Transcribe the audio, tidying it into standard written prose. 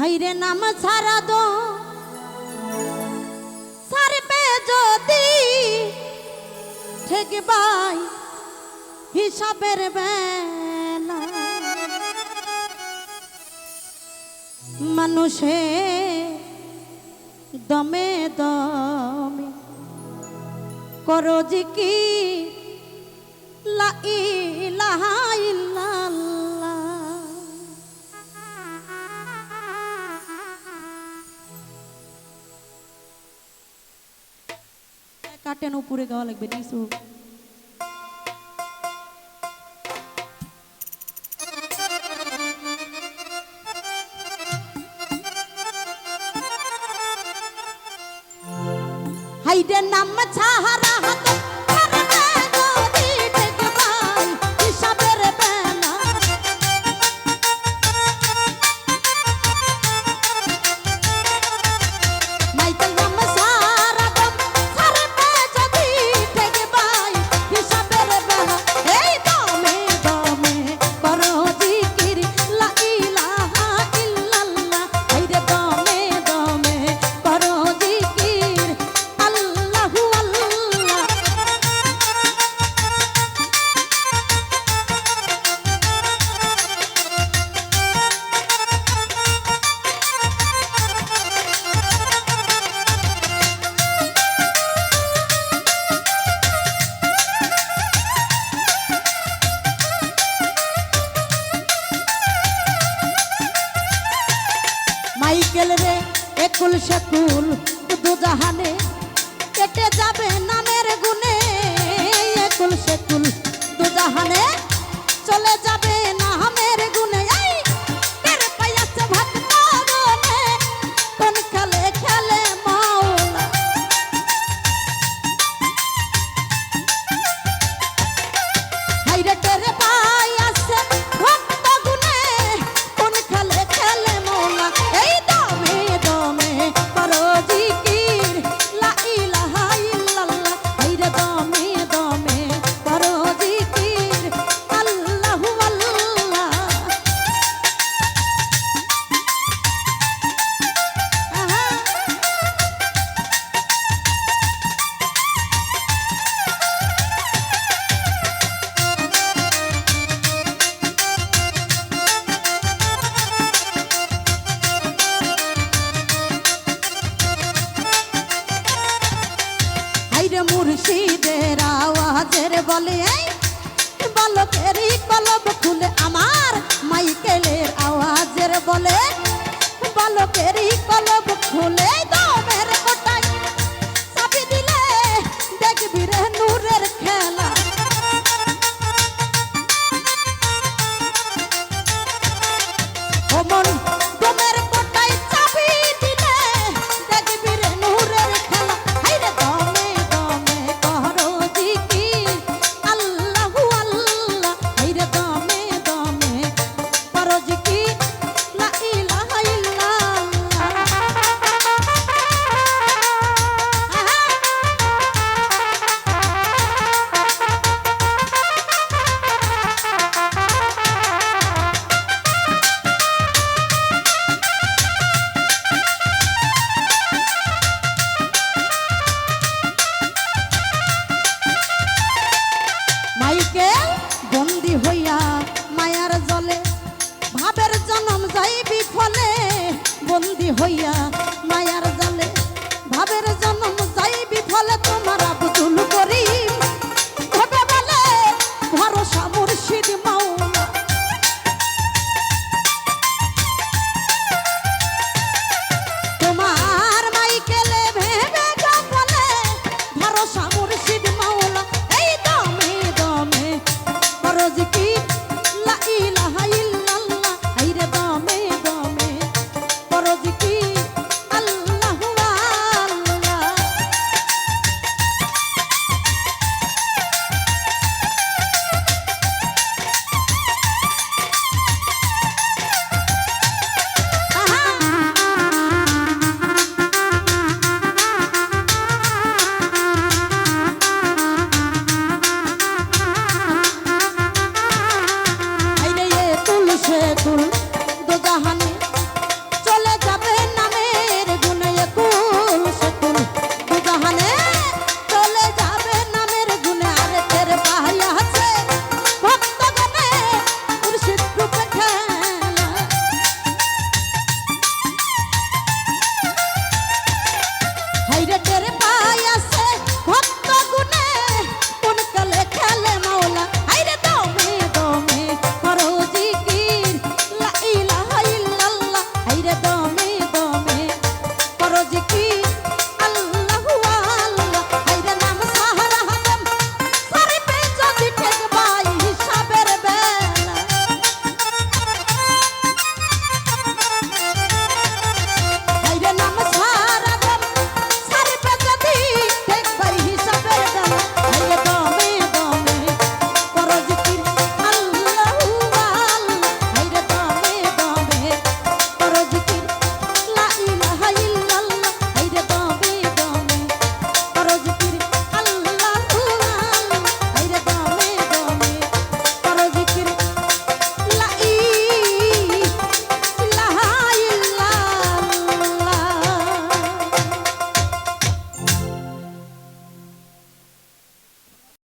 হাইরে নাম ছাড়া দো সারবে যদি ঠেকবাই হিসাবের বেলা মানুষে দমে দমে করো জিকির লা ইলাহা ইল্লাল্লাহ। কাটেন উপরে গাওয়া লাগবে নিচু হাইডে নাম ছাহারা হাত মাইকেল রে একুল সেকুল দু জাহানে কেটে যাবে নামের গুণে একুল সেকুল দু জাহানে চলে যাবে নামের গুণে তেরে পাইয়াছে ভক্ত গনে কোন খেলে খেলে মাওলা হাইরে তেরে পাইয়াছে ভক্ত গুণে কোন খেলে খেলে মাওলা এই দমে দমে করো জিকির লা ইলাহা ইল্লাল্লাহ হাইরে দমে দমে করো জিকির আল্লাহু আল্লাহ। হাইরে মুর্শিদের আওয়াজের বলে বালকেরই কলব খুলে আমার মাইকেলের আওয়াজের বলে বালকেরই কলব খুলে দমের কোটায় চাবি দিলে দেখবি রে নূরের খেলা ও মন দমের কোটায় চাবি দিলে দেখবি রে নূরের খেলা হাইরে দমে দমে করো জিকির আল্লাহু আল্লাহ হাইরে দমে দমে করো জিকির লা ইলাহা ইল্লাল্লাহ। মাইকেল বন্দি হইয়া মায়ার জলে ভাবের জনম যাইবি ফলে বন্দি হইয়া মায়ার জলে ভাবের